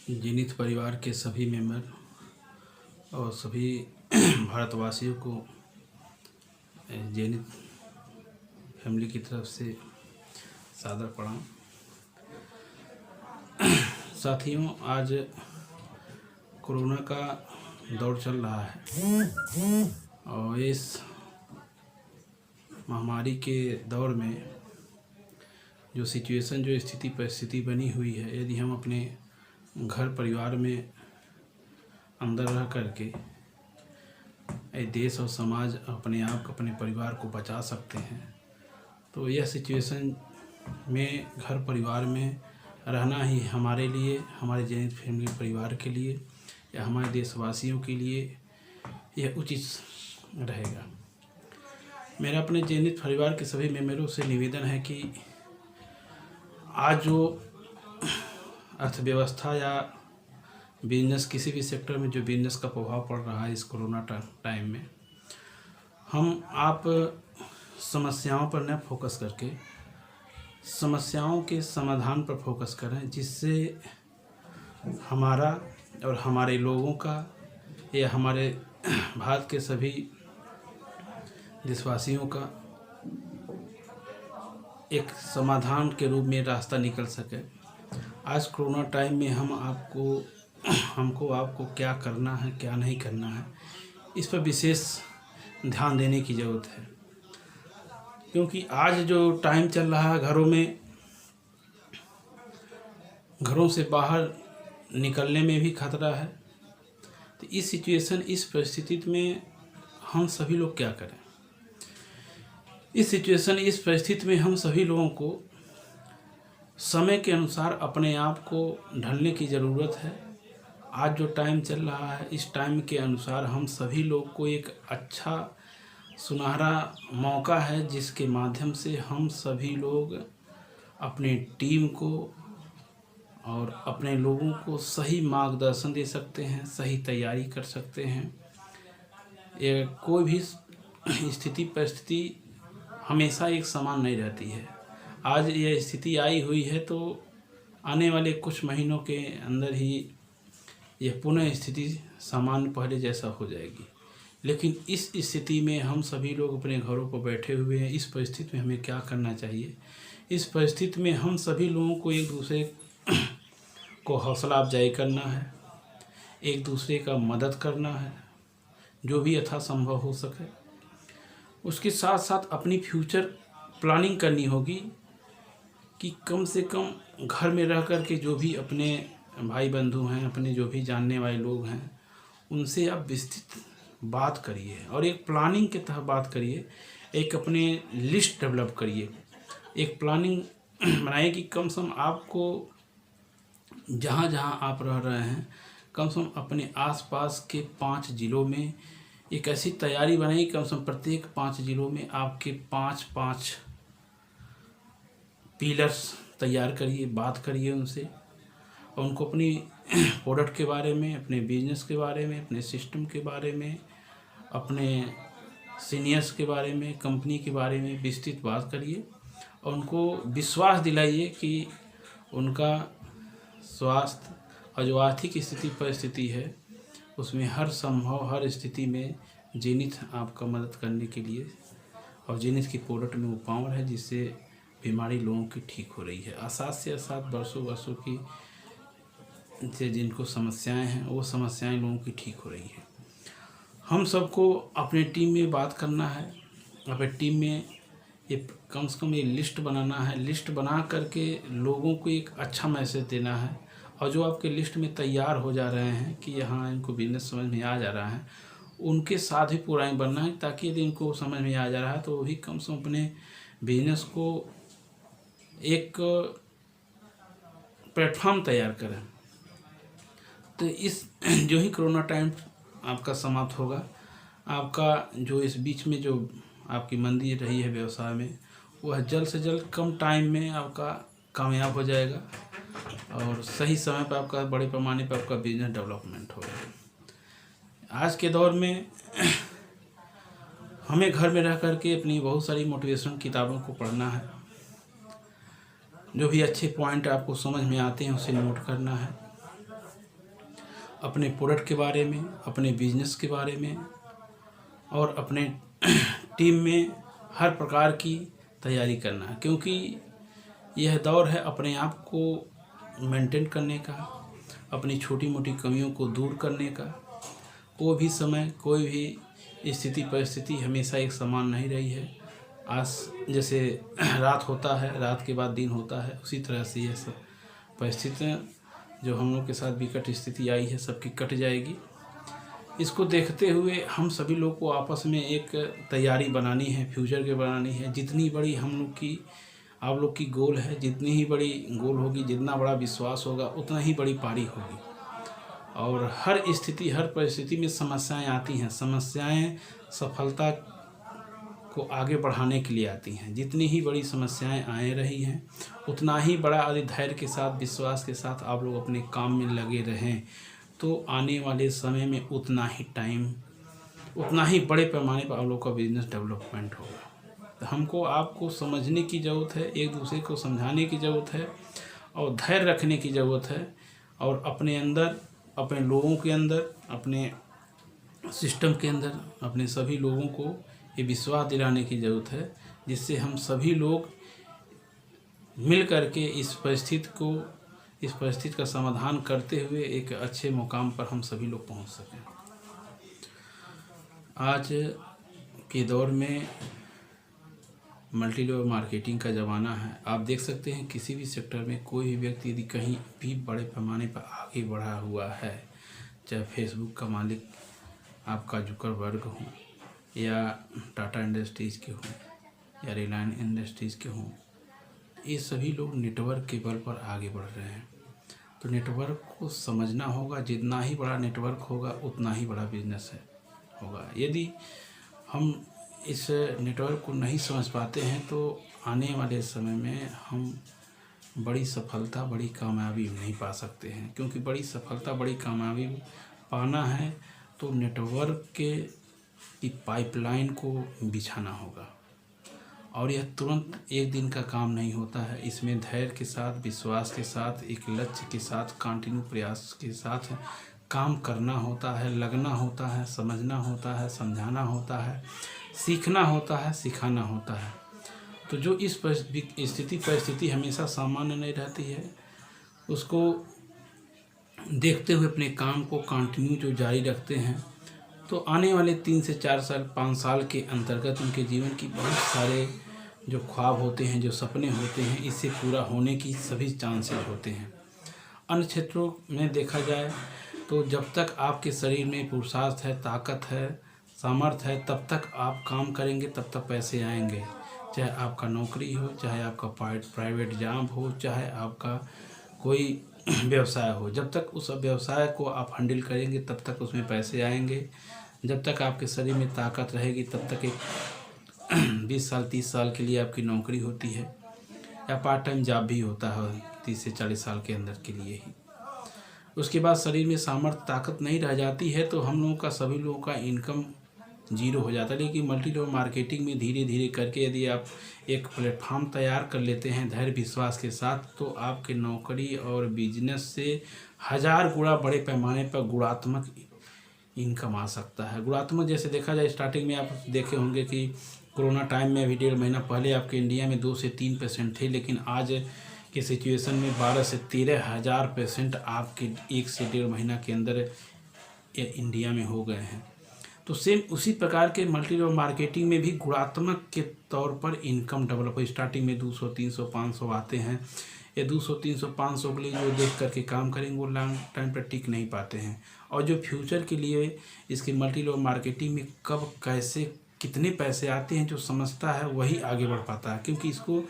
Zenith परिवार के सभी मेंबर और सभी भारतवासियों को जेनिथ फैमिली की तरफ से सादर प्रणाम। साथियों, आज कोरोना का दौर चल रहा है और इस महामारी के दौर में जो स्थिति परिस्थिति बनी हुई है, यदि हम अपने घर परिवार में अंदर रह करके देश और समाज अपने आप अपने परिवार को बचा सकते हैं, तो यह सिचुएशन में घर परिवार में रहना ही हमारे लिए, हमारे जेनिथ फैमिली परिवार के लिए या हमारे देशवासियों के लिए यह उचित रहेगा। मेरा अपने जेनिथ परिवार के सभी मेंबरों से निवेदन है कि आज जो अर्थव्यवस्था या बिजनेस, किसी भी सेक्टर में जो बिजनेस का प्रभाव पड़ रहा है इस कोरोना टाइम में, हम आप समस्याओं पर न फोकस करके समस्याओं के समाधान पर फोकस करें, जिससे हमारा और हमारे लोगों का या हमारे भारत के सभी देशवासियों का एक समाधान के रूप में रास्ता निकल सके। आज कोरोना टाइम में हमको आपको क्या करना है, क्या नहीं करना है, इस पर विशेष ध्यान देने की ज़रूरत है, क्योंकि आज जो टाइम चल रहा है, घरों से बाहर निकलने में भी खतरा है। तो इस परिस्थिति में हम सभी लोग क्या करें? इस परिस्थिति में हम सभी लोगों को समय के अनुसार अपने आप को ढलने की ज़रूरत है। आज जो टाइम चल रहा है, इस टाइम के अनुसार हम सभी लोग को एक अच्छा सुनहरा मौका है, जिसके माध्यम से हम सभी लोग अपने टीम को और अपने लोगों को सही मार्गदर्शन दे सकते हैं, सही तैयारी कर सकते हैं। ये कोई भी परिस्थिति हमेशा एक समान नहीं रहती है। आज यह स्थिति आई हुई है तो आने वाले कुछ महीनों के अंदर ही यह पुनः स्थिति सामान्य पहले जैसा हो जाएगी। लेकिन इस स्थिति में हम सभी लोग अपने घरों पर बैठे हुए हैं। इस परिस्थिति में हमें क्या करना चाहिए? इस परिस्थिति में हम सभी लोगों को एक दूसरे को हौसला अफजाई करना है, एक दूसरे का मदद करना है, जो भी यथासंभव हो सके। उसके साथ साथ अपनी फ्यूचर प्लानिंग करनी होगी कि कम से कम घर में रह कर के जो भी अपने भाई बंधु हैं, अपने जो भी जानने वाले लोग हैं, उनसे आप विस्तृत बात करिए और एक प्लानिंग के तहत बात करिए। एक अपने लिस्ट डेवलप करिए, एक प्लानिंग बनाइए कि कम से कम आपको जहाँ जहाँ आप रह रहे हैं, कम से कम अपने आसपास के 5 ज़िलों में एक ऐसी तैयारी बनाइए, कम से कम प्रत्येक 5 ज़िलों में आपके 5-5 पिलर्स तैयार करिए, बात करिए उनसे और उनको अपनी प्रोडक्ट के बारे में, अपने बिजनेस के बारे में, अपने सिस्टम के बारे में, अपने सीनियर्स के बारे में, कंपनी के बारे में विस्तृत बात करिए और उनको विश्वास दिलाइए कि उनका स्वास्थ्य और जो आर्थिक परिस्थिति है, उसमें हर स्थिति में जेनिथ आपका मदद करने के लिए और जेनिथ की प्रोडक्ट में वो पावर है, जिससे बीमारी लोगों की ठीक हो रही है। असात से असात वर्षों की से जिनको समस्याएं हैं, वो समस्याएं लोगों की ठीक हो रही है। हम सबको अपने टीम में बात करना है, अपने टीम में ये कम से कम ये लिस्ट बनाना है। लिस्ट बना करके लोगों को एक अच्छा मैसेज देना है और जो आपके लिस्ट में तैयार हो जा रहे हैं कि हाँ इनको बिजनेस समझ में आ जा रहा है, उनके साथ ही पूरा बनना है, ताकि यदि इनको समझ में आ जा रहा है तो वो भी कम से कम अपने बिजनेस को एक प्लेटफॉर्म तैयार करें। तो इस जो ही कोरोना टाइम आपका समाप्त होगा, आपका जो इस बीच में जो आपकी मंदी रही है व्यवसाय में, वह जल्द से जल्द कम टाइम में आपका कामयाब हो जाएगा और सही समय पर आपका बड़े पैमाने पर आपका बिजनेस डेवलपमेंट होगा। आज के दौर में हमें घर में रह कर के अपनी बहुत सारी मोटिवेशन किताबों को पढ़ना है, जो भी अच्छे पॉइंट आपको समझ में आते हैं उसे नोट करना है अपने प्रोडक्ट के बारे में, अपने बिजनेस के बारे में और अपने टीम में हर प्रकार की तैयारी करना है, क्योंकि यह दौर है अपने आप को मेंटेन करने का, अपनी छोटी मोटी कमियों को दूर करने का। कोई भी समय, कोई भी स्थिति परिस्थिति हमेशा एक समान नहीं रही है। आज जैसे रात होता है, रात के बाद दिन होता है, उसी तरह से यह सब परिस्थितियाँ जो हम लोग के साथ विकट स्थिति आई है सबकी कट जाएगी। इसको देखते हुए हम सभी लोग को आपस में एक तैयारी बनानी है, फ्यूचर के बनानी है। जितनी बड़ी हम लोग की, आप लोग की गोल है, जितनी ही बड़ी गोल होगी, जितना बड़ा विश्वास होगा, उतना ही बड़ी पारी होगी। और हर स्थिति, हर परिस्थिति में समस्याएं आती हैं। समस्याएं सफलता को आगे बढ़ाने के लिए आती हैं। जितनी ही बड़ी समस्याएं आए रही हैं, उतना ही बड़ा धैर्य के साथ, विश्वास के साथ आप लोग अपने काम में लगे रहें, तो आने वाले समय में उतना ही टाइम, उतना ही बड़े पैमाने पर आप लोग का बिजनेस डेवलपमेंट होगा। तो हमको आपको समझने की ज़रूरत है, एक दूसरे को समझाने की ज़रूरत है और धैर्य रखने की ज़रूरत है। और अपने अंदर, अपने लोगों के अंदर, अपने सिस्टम के अंदर अपने सभी लोगों को ये विश्वास दिलाने की ज़रूरत है, जिससे हम सभी लोग मिल करके इस परिस्थिति का समाधान करते हुए एक अच्छे मुकाम पर हम सभी लोग पहुंच सकें। आज के दौर में मल्टी लेवल मार्केटिंग का ज़माना है। आप देख सकते हैं किसी भी सेक्टर में कोई भी व्यक्ति यदि कहीं भी बड़े पैमाने पर आगे बढ़ा हुआ है, चाहे फेसबुक का मालिक आपका जुकरबर्ग हो, या टाटा इंडस्ट्रीज़ के हों, या रिलायंस इंडस्ट्रीज़ के हों, ये सभी लोग नेटवर्क के बल पर आगे बढ़ रहे हैं। तो नेटवर्क को समझना होगा। जितना ही बड़ा नेटवर्क होगा, उतना ही बड़ा बिजनेस होगा। यदि हम इस नेटवर्क को नहीं समझ पाते हैं, तो आने वाले समय में हम बड़ी सफलता, बड़ी कामयाबी नहीं पा सकते हैं। क्योंकि बड़ी सफलता, बड़ी कामयाबी पाना है तो नेटवर्क की पाइपलाइन को बिछाना होगा। और यह तुरंत एक दिन का काम नहीं होता है। इसमें धैर्य के साथ, विश्वास के साथ, एक लक्ष्य के साथ, कंटिन्यू प्रयास के साथ काम करना होता है, लगना होता है, समझना होता है, समझाना होता है, सीखना होता है, सिखाना होता है। तो जो इस परिस्थिति हमेशा सामान्य नहीं रहती है, उसको देखते हुए अपने काम को कंटिन्यू जो जारी रखते हैं, तो आने वाले 3 से 4 साल, 5 साल के अंतर्गत उनके जीवन की बहुत सारे जो ख्वाब होते हैं, जो सपने होते हैं, इससे पूरा होने की सभी चांसेस होते हैं। अन्य क्षेत्रों में देखा जाए तो जब तक आपके शरीर में पुरुषार्थ है, ताकत है, सामर्थ्य है, तब तक आप काम करेंगे, तब तक पैसे आएंगे। चाहे आपका नौकरी हो, चाहे आपका प्राइवेट जॉब हो, चाहे आपका कोई व्यवसाय हो, जब तक उस व्यवसाय को आप हैंडल करेंगे, तब तक उसमें पैसे आएंगे। जब तक आपके शरीर में ताकत रहेगी, तब तक एक 20 साल 30 साल के लिए आपकी नौकरी होती है, या पार्ट टाइम जॉब भी होता है 30 से 40 साल के अंदर के लिए ही। उसके बाद शरीर में सामर्थ्य, ताकत नहीं रह जाती है, तो हम लोगों का, सभी लोगों का इनकम जीरो हो जाता है। लेकिन मल्टी लेवल मार्केटिंग में धीरे धीरे करके यदि आप एक प्लेटफॉर्म तैयार कर लेते हैं धैर्य विश्वास के साथ, तो आपके नौकरी और बिजनेस से 1000 गुणा बड़े पैमाने पर गुणात्मक इनकम आ सकता है। गुणात्मक जैसे देखा जाए, स्टार्टिंग में आप देखे होंगे कि कोरोना टाइम में अभी 1.5 महीना पहले आपके इंडिया में 2 से 3% थे, लेकिन आज के सिचुएशन में 12 से 13 हज़ार पेशेंट आपके 1 से 1.5 महीना के अंदर इंडिया में हो गए हैं। तो सेम उसी प्रकार के मल्टी लेवल मार्केटिंग में भी गुणात्मक के तौर पर इनकम डेवलप हो। स्टार्टिंग में 200, 300, 500 आते हैं। ये 200, 300, 500 के लिए जो देख करके काम करेंगे, वो लॉन्ग टाइम पर टिक नहीं पाते हैं। और जो फ्यूचर के लिए इसके मल्टी लेवल मार्केटिंग में कब, कैसे, कितने पैसे आते हैं, जो समझता है वही आगे बढ़ पाता है। क्योंकि इसको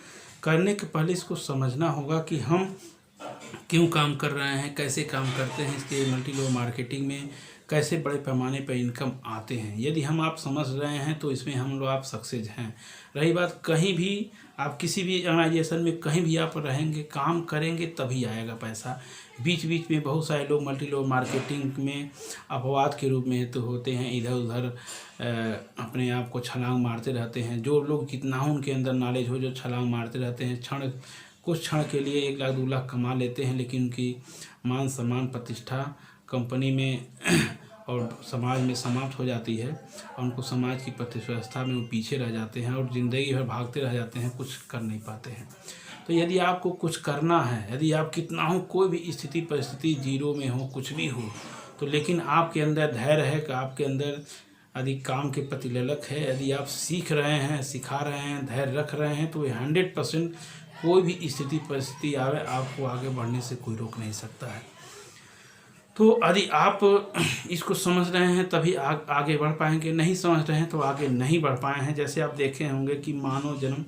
करने के पहले इसको समझना होगा कि हम क्यों काम कर रहे हैं, कैसे काम करते हैं, इसके मल्टी लेवल मार्केटिंग में कैसे बड़े पैमाने पर इनकम आते हैं। यदि हम आप समझ रहे हैं तो इसमें हम लोग आप सक्सेस हैं। रही बात, कहीं भी आप किसी भी ऑर्गेनाइजेशन में कहीं भी आप रहेंगे, काम करेंगे, तभी आएगा पैसा। बीच बीच में बहुत सारे लोग मल्टी लेवल मार्केटिंग में अपवाद के रूप में तो होते हैं, इधर उधर अपने आप को छलांग मारते रहते हैं। जो लोग कितना हो उनके अंदर नॉलेज हो, जो छलांग मारते रहते हैं, कुछ क्षण के लिए 1 लाख 2 लाख कमा लेते हैं, लेकिन उनकी मान सम्मान प्रतिष्ठा कंपनी में और समाज में समाप्त हो जाती है और उनको समाज की प्रतिस्पर्धा में वो पीछे रह जाते हैं और ज़िंदगी भर भागते रह जाते हैं, कुछ कर नहीं पाते हैं। तो यदि आपको कुछ करना है, यदि आप कितना हो, कोई भी स्थिति परिस्थिति जीरो में हो, कुछ भी हो, तो लेकिन आपके अंदर धैर्य है कि आपके अंदर यदि काम के प्रति ललक है, यदि आप सीख रहे हैं, सिखा रहे हैं, धैर्य रख रहे हैं, तो 100% कोई भी स्थिति परिस्थिति आवे, आपको आगे बढ़ने से कोई रोक नहीं सकता है। तो यदि आप इसको समझ रहे हैं तभी आगे बढ़ पाएंगे, नहीं समझ रहे हैं तो आगे नहीं बढ़ पाए हैं। जैसे आप देखे होंगे कि मानव जन्म,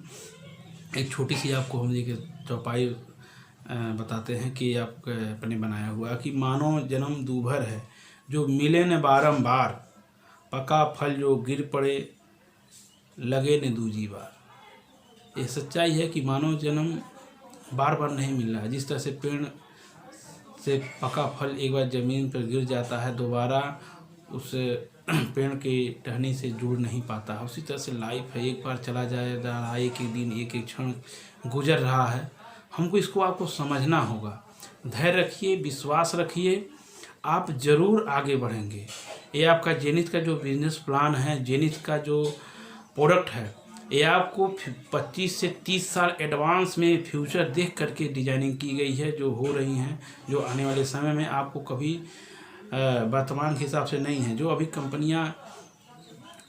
एक छोटी सी आपको हम एक चौपाई बताते हैं कि आप अपने बनाया हुआ कि मानव जन्म दूभर है, जो मिले न बारंबार, पका फल जो गिर पड़े, लगे न दूजी बार। ये सच्चाई है कि मानव जन्म बार बार नहीं मिल रहा है। जिस तरह से पेड़ से पका फल एक बार ज़मीन पर गिर जाता है, दोबारा उस पेड़ के टहनी से जुड़ नहीं पाता है, उसी तरह से लाइफ है, एक बार चला जा रहा है, एक एक दिन एक एक क्षण गुजर रहा है। हमको इसको आपको समझना होगा। धैर्य रखिए, विश्वास रखिए, आप ज़रूर आगे बढ़ेंगे। ये आपका जेनिथ का जो बिजनेस प्लान है, जेनिथ का जो प्रोडक्ट है, ये आपको 25 से 30 साल एडवांस में फ्यूचर देख करके डिजाइनिंग की गई है, जो हो रही हैं, जो आने वाले समय में आपको कभी वर्तमान के हिसाब से नहीं है। जो अभी कंपनियां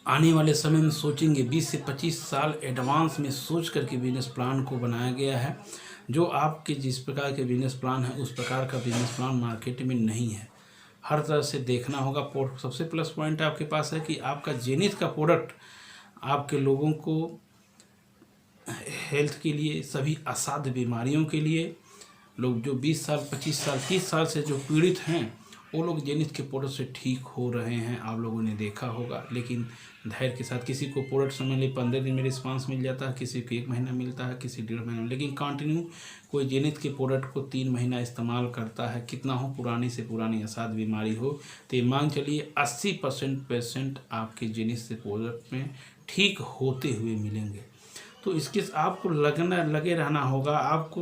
आने वाले समय में सोचेंगे, 20 से 25 साल एडवांस में सोच करके बिजनेस प्लान को बनाया गया है। जो आपके जिस प्रकार के बिजनेस प्लान है, उस प्रकार का बिजनेस प्लान मार्केट में नहीं है। हर तरह से देखना होगा। सबसे प्लस पॉइंट आपके पास है कि आपका जेनिथ का प्रोडक्ट आपके लोगों को हेल्थ के लिए, सभी असाध्य बीमारियों के लिए, लोग जो 20 साल 25 साल 30 साल से जो पीड़ित हैं, वो लोग जेनिथ के प्रोडक्ट से ठीक हो रहे हैं, आप लोगों ने देखा होगा। लेकिन धैर्य के साथ, किसी को प्रोडक्ट समझ ले 15 दिन में रिस्पांस मिल जाता है, किसी को 1 महीना मिलता है, किसी 1.5 महीना, लेकिन कंटिन्यू कोई जेनिथ के प्रोडक्ट को 3 महीना इस्तेमाल करता है, कितना हो पुरानी से पुरानी असाध्य बीमारी हो, तो ये मान चलिए 80% पेशेंट आपके जेनिथ से प्रोडक्ट में ठीक होते हुए मिलेंगे। तो इसके आपको लगे रहना होगा। आपको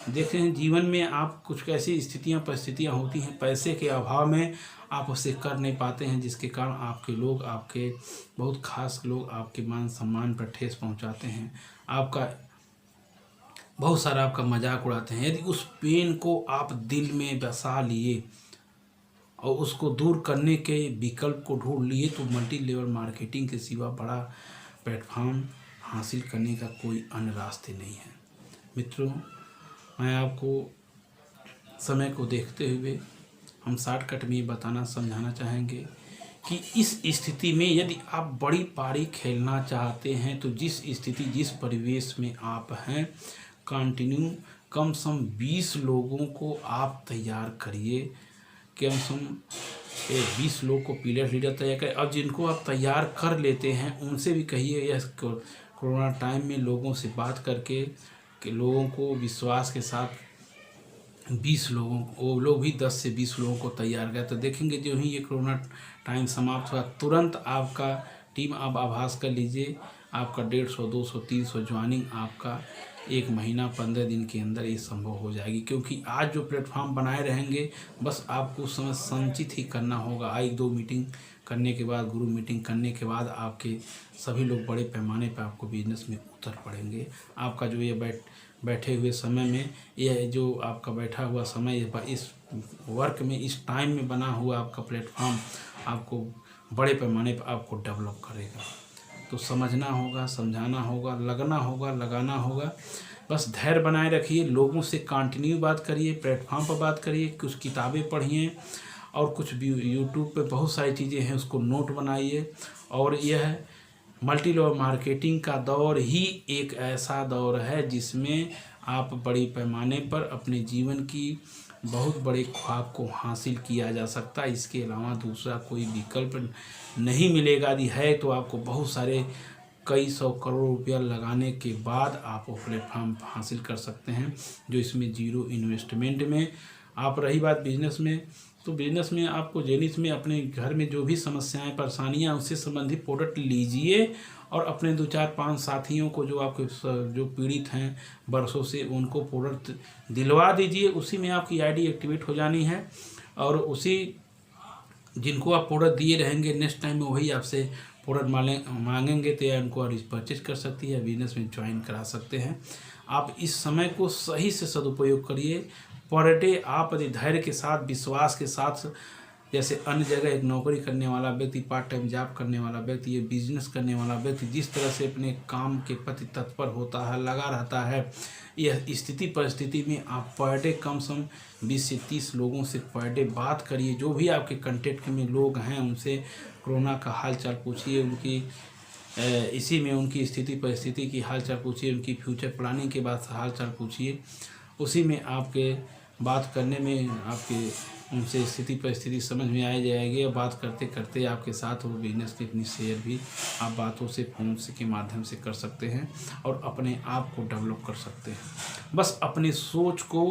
देखते हैं जीवन में आप कुछ ऐसी स्थितियां परिस्थितियां होती हैं, पैसे के अभाव में आप उसे कर नहीं पाते हैं, जिसके कारण आपके लोग, आपके बहुत खास लोग आपके मान सम्मान पर ठेस पहुंचाते हैं, आपका बहुत सारा आपका मजाक उड़ाते हैं। यदि उस पेन को आप दिल में बसा लिए और उसको दूर करने के विकल्प को ढूंढ लिए, तो मल्टी लेवल मार्केटिंग के सिवा बड़ा प्लेटफॉर्म हासिल करने का कोई अन्य रास्ते नहीं है। मित्रों, मैं आपको समय को देखते हुए हम शॉर्टकट में बताना समझाना चाहेंगे कि इस स्थिति में यदि आप बड़ी पारी खेलना चाहते हैं, तो जिस स्थिति जिस परिवेश में आप हैं, कंटिन्यू कम से कम 20 लोगों को आप तैयार करिए। कम से कम 20 लोग को पीरियड लीडर तैयार करें। अब जिनको आप तैयार कर लेते हैं, उनसे भी कहिए, यह कोरोना टाइम में लोगों से बात करके कि लोगों को विश्वास के साथ 20 लोगों को, वो लोग भी 10 से 20 लोगों को तैयार किया। तो देखेंगे जो ही ये कोरोना टाइम समाप्त हुआ, तुरंत आपका टीम आप आभास कर लीजिए, आपका 150, 200, 300 ज्वाइनिंग आपका 1 महीना 15 दिन के अंदर ये संभव हो जाएगी। क्योंकि आज जो प्लेटफॉर्म बनाए रहेंगे, बस आपको उस समय संचित ही करना होगा। 1-2 मीटिंग करने के बाद, गुरु मीटिंग करने के बाद आपके सभी लोग बड़े पैमाने पर आपको बिजनेस में उतर पड़ेंगे। आपका जो ये बैठे हुए समय में, यह जो आपका बैठा हुआ समय, इस वर्क में, इस टाइम में बना हुआ आपका प्लेटफॉर्म आपको बड़े पैमाने पर आपको डेवलप करेगा। तो समझना होगा, समझाना होगा, लगना होगा, लगाना होगा। बस धैर्य बनाए रखिए, लोगों से कंटिन्यू बात करिए, प्लेटफॉर्म पर बात करिए, कुछ किताबें पढ़िए और कुछ भी यूट्यूब पे बहुत सारी चीज़ें हैं, उसको नोट बनाइए। और यह मल्टी लेवल मार्केटिंग का दौर ही एक ऐसा दौर है जिसमें आप बड़ी पैमाने पर अपने जीवन की बहुत बड़े ख्वाब को हासिल किया जा सकता है। इसके अलावा दूसरा कोई विकल्प नहीं मिलेगा। यदि है तो आपको बहुत सारे कई 100 करोड़ रुपया लगाने के बाद आप वो प्लेटफॉर्म हासिल कर सकते हैं, जो इसमें जीरो इन्वेस्टमेंट में। आप रही बात बिजनेस में, तो बिजनेस में आपको जेनिथ में अपने घर में जो भी समस्याएं परेशानियां, उससे संबंधित प्रोडक्ट लीजिए और अपने 2-4-5 साथियों को जो आपके जो पीड़ित हैं बरसों से, उनको प्रोडक्ट दिलवा दीजिए। उसी में आपकी आईडी एक्टिवेट हो जानी है और उसी जिनको आप प्रोडक्ट दिए रहेंगे नेक्स्ट टाइम में वही आपसे प्रोडक्ट मांगेंगे, तो या उनको परचेज कर सकती है, बिजनेस में ज्वाइन करा सकते हैं। आप इस समय को सही से सदुपयोग करिए। पर डे आप यदि धैर्य के साथ, विश्वास के साथ, जैसे अन्य जगह एक नौकरी करने वाला व्यक्ति, पार्ट टाइम जॉब करने वाला व्यक्ति, ये बिजनेस करने वाला व्यक्ति जिस तरह से अपने काम के प्रति तत्पर होता है, लगा रहता है, यह स्थिति परिस्थिति में आप पर डे कम से कम 20 से 30 लोगों से पर डे बात करिए। जो भी आपके कांटेक्ट में लोग हैं उनसे कोरोना का हाल चाल पूछिए, उनकी इसी में उनकी स्थिति परिस्थिति की हाल चाल पूछिए, उनकी फ्यूचर प्लानिंग के बाद हाल चाल पूछिए। उसी में आपके बात करने में आपके उनसे स्थिति परिस्थिति समझ में आ जाएगी, और बात करते करते आपके साथ वो बिजनेस की अपनी शेयर भी आप बातों से, फ़ोन से के माध्यम से कर सकते हैं और अपने आप को डेवलप कर सकते हैं। बस अपनी सोच को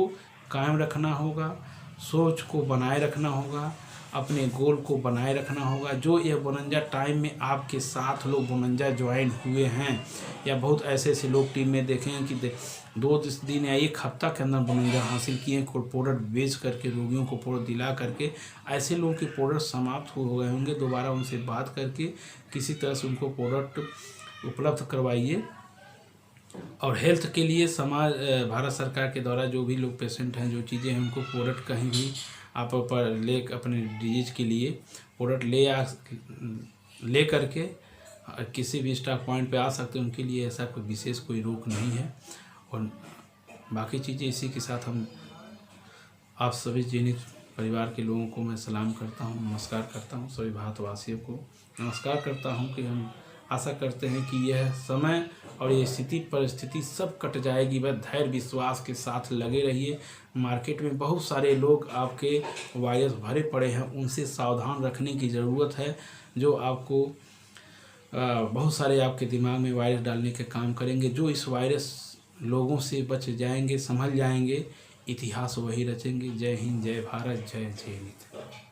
कायम रखना होगा, सोच को बनाए रखना होगा, अपने गोल को बनाए रखना होगा। जो यह बोनंजा टाइम में आपके साथ लोग बोनंजा ज्वाइन हुए हैं, या बहुत ऐसे ऐसे लोग टीम में देखें कि 2 दिन या 1 हफ्ता के अंदर बोनंजा हासिल किए, कोई प्रोडक्ट बेच करके, रोगियों को प्रोडक्ट दिला करके, ऐसे लोगों के प्रोडक्ट समाप्त हो गए होंगे। दोबारा उनसे बात करके किसी तरह से उनको प्रोडक्ट उपलब्ध करवाइए। और हेल्थ के लिए समाज, भारत सरकार के द्वारा जो भी लोग पेशेंट हैं, जो चीज़ें हैं, उनको प्रोडक्ट कहीं भी आप पर अपने डिजीज के लिए प्रोडक्ट ले करके किसी भी स्टॉक पॉइंट पे आ सकते हैं। उनके लिए ऐसा कोई विशेष कोई रोक नहीं है। और बाकी चीज़ें इसी के साथ हम आप सभी जीनित परिवार के लोगों को मैं सलाम करता हूँ, नमस्कार करता हूँ। सभी भारतवासियों को नमस्कार करता हूँ कि हम आशा करते हैं कि यह समय और ये स्थिति परिस्थिति सब कट जाएगी। बस धैर्य विश्वास के साथ लगे रहिए। मार्केट में बहुत सारे लोग आपके वायरस भरे पड़े हैं, उनसे सावधान रखने की ज़रूरत है। जो आपको बहुत सारे आपके दिमाग में वायरस डालने के काम करेंगे। जो इस वायरस लोगों से बच जाएंगे, संभल जाएंगे, इतिहास वही रचेंगे। जय हिंद, जय भारत, जय जय हिंद।